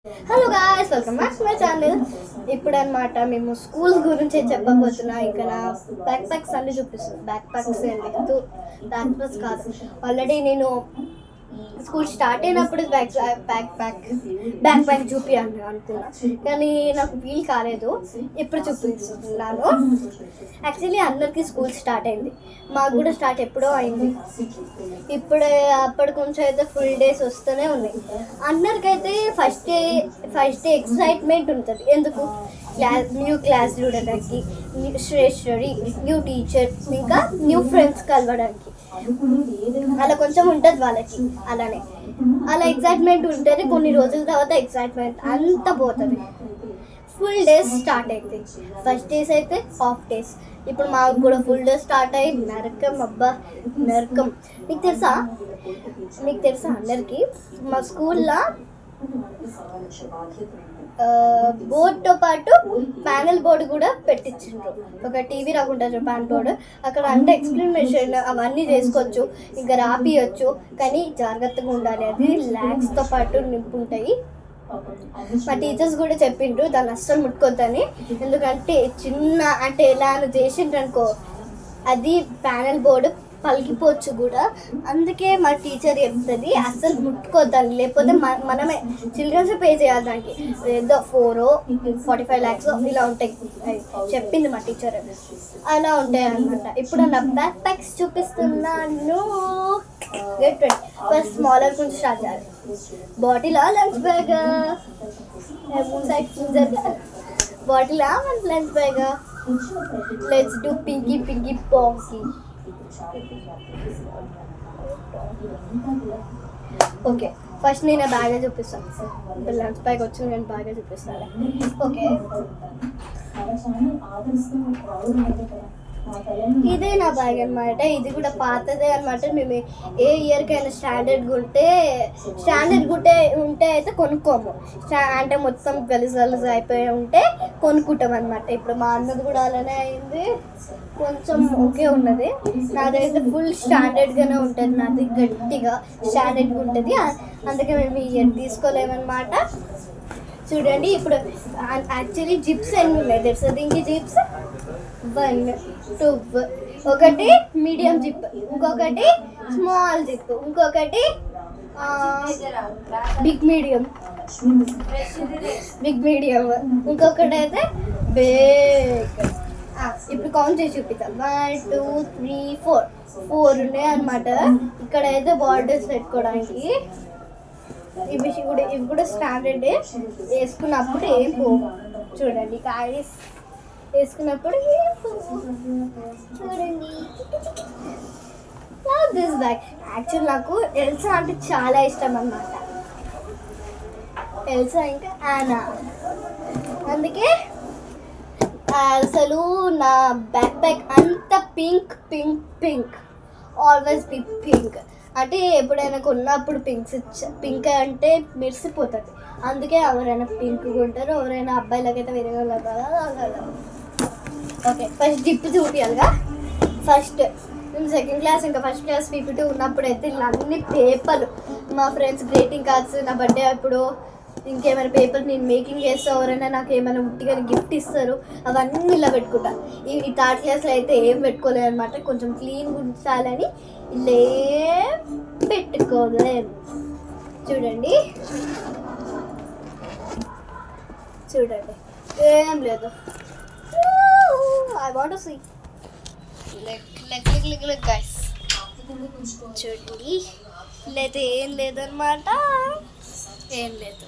Hello guys, welcome back to my channel. ఇప్పుడు అనమాట మేము స్కూల్స్ గురించి చెప్పబోతున్నా. ఇక్కడ బ్యాక్ ప్యాక్స్ అన్ని చూపిస్తుంది. బ్యాక్ ప్యాక్స్ లేదు, బ్యాక్ ప్యాక్స్ కాదు. ఆల్రెడీ నేను స్కూల్ స్టార్ట్ అయినప్పుడు బ్యాక్ ప్యాక్ చూపించాను అనుకున్నా, కానీ నాకు వీలు కాలేదు. ఇప్పుడు చూపిస్తున్నాను. యాక్చువల్లీ అందరికీ స్కూల్ స్టార్ట్ అయింది, మాకు కూడా స్టార్ట్ ఎప్పుడో అయింది. ఇప్పుడు అప్పటి కొంచెం అయితే ఫుల్ డేస్ వస్తూనే ఉన్నాయి. అందరికైతే ఫస్ట్ డే ఎక్సైట్మెంట్ ఉంటుంది. ఎందుకు? న్యూ క్లాస్ చూడడానికి, స్టడీ, న్యూ టీచర్, ఇంకా న్యూ ఫ్రెండ్స్ కలవడానికి అలా కొంచెం ఉంటుంది వాళ్ళకి. అలా ఎక్సైట్మెంట్ ఉంటుంది. కొన్ని రోజుల తర్వాత ఎక్సైట్మెంట్ అంతా పోతుంది. ఫుల్ డేస్ స్టార్ట్ అవుతాయి. ఫస్ట్ డేస్ అయితే హాఫ్ డేస్. ఇప్పుడు మాకు కూడా ఫుల్ డేస్ స్టార్ట్ అయ్యి నరకం, అబ్బా నరకం. మీకు తెలుసా అందరికీ మా స్కూల్లో బోర్డుతో పాటు ప్యానల్ బోర్డు కూడా పెట్టించిండ్రు. ఒక టీవీ రాకుండా ప్యాన్ బోర్డు, అక్కడ అంటే ఎక్స్ప్లెనేషన్ అవన్నీ చేసుకోవచ్చు, ఇంకా రాపియచ్చు. కానీ జాగ్రత్తగా ఉండాలి, అది ల్యాక్స్తో పాటు నింపుంటాయి. మా టీచర్స్ కూడా చెప్పిండ్రు దాన్ని అస్సలు ముట్టుకోద్దని. ఎందుకంటే అంటే ఎలా చేసిండ్రు అనుకో, అది ప్యానల్ బోర్డు పలికిపోవచ్చు కూడా. అందుకే మా టీచర్ చెప్తుంది అస్సలు ముట్టుకోద్దాన్ని, లేకపోతే మనమే చిల్డ్రన్స్ పే చేయాలి దానికి. ఏదో 4-45 lakhs ఇలా ఉంటాయి చెప్పింది మా టీచర్. అలా ఉంటాయి అన్నమాట. ఇప్పుడు నా బ్యాక్ ప్యాక్స్ చూపిస్తున్నాను. ఫస్ట్ స్మాలర్ కొంచెం స్టార్ట్ చేయాలి. బాటిలా లంచ్ బ్యాగ్, బాటిలా lunch bag. Let's do pinky ponky. Okay, first నేను బాగా చూపిస్తాను. లంచ్ బ్యాగ్ వచ్చి నేను బాగా చూపిస్తాను. ఓకే, ఇదే నా బ్యాగ్ అనమాట. ఇది కూడా పాతదే అనమాట. మేము ఏ ఇయర్కైనా స్టాండర్డ్ ఉంటే అయితే కొనుక్కోము. అంటే మొత్తం గలీజ్ అయిపోయి ఉంటే కొనుక్కుంటాం అనమాట. ఇప్పుడు మా అన్నది కూడా అలానే అయింది. కొంచెం ఓకే ఉన్నది. నాదైతే ఫుల్ స్టాండర్డ్గానే ఉంటుంది. నాది గట్టిగా స్టాండర్డ్గా ఉంటుంది. అందుకే మేము ఇయర్ తీసుకోలేమన్నమాట. చూడండి, ఇప్పుడు యాక్చువల్లీ జిప్స్ ఎన్ని ఉన్నాయి తెలుసా దీనికి? జిప్స్ 1, 2, ఒకటి మీడియం జిప్, ఇంకొకటి స్మాల్ జిప్, ఇంకొకటి బిగ్ మీడియం, ఇంకొకటి అయితే బిగ్. ఇప్పుడు కౌంట్ చేసి చూపిస్తాం. 1, 2, 3, 4 ఉన్నాయి అన్నమాట. ఇక్కడ అయితే బార్డర్స్ పెట్టుకోవడానికి. ఇవి కూడా స్టాండర్డ్. వేసుకున్నప్పుడు ఏం పోవు. చూడండి గాయ్స్, వేసుకున్నప్పుడు ఏం పోవు. చూడండి దిస్ బ్యాగ్. యాక్చువల్ నాకు ఎల్సా అంటే చాలా ఇష్టం అన్నమాట. ఎల్సా ఇంకా యానా. అందుకే అసలు నా బ్యాక్ ప్యాక్ అంతా పింక్ ఆల్వేస్ పింక్. అంటే ఎప్పుడైనా కొన్నప్పుడు పింక్ అంటే మెరిసిపోతుంది. అందుకే ఎవరైనా పింక్ కొంటారు, ఎవరైనా అబ్బాయిలకైతే వేరే వాళ్ళు కదా. ఓకే, ఫస్ట్ జిప్ చూపించాలిగా. ఫస్ట్ మేము సెకండ్ క్లాస్ ఇంకా ఫస్ట్ క్లాస్ PP2 ఉన్నప్పుడు అయితే ఇలా అన్ని పేపర్లు, మా ఫ్రెండ్స్ గ్రీటింగ్ కార్డ్స్, నా బర్త్డే అప్పుడు ఇంకేమైనా పేపర్ నేను మేకింగ్ చేస్తే ఎవరైనా నాకు ఏమైనా ఉట్టిగా గిఫ్ట్ ఇస్తారు, అవన్నీ ఇలా పెట్టుకుంటా. ఈ థర్డ్ క్లాస్లో అయితే ఏం పెట్టుకోలేదు అనమాట. కొంచెం క్లీన్గా ఉంచాలని ఇలా పెట్టుకోలేదు. చూడండి ఏం లేదు. I want to see like guys. చూడండి, ఇలా ఏం లేదన్నమాట. ఏం లేదు.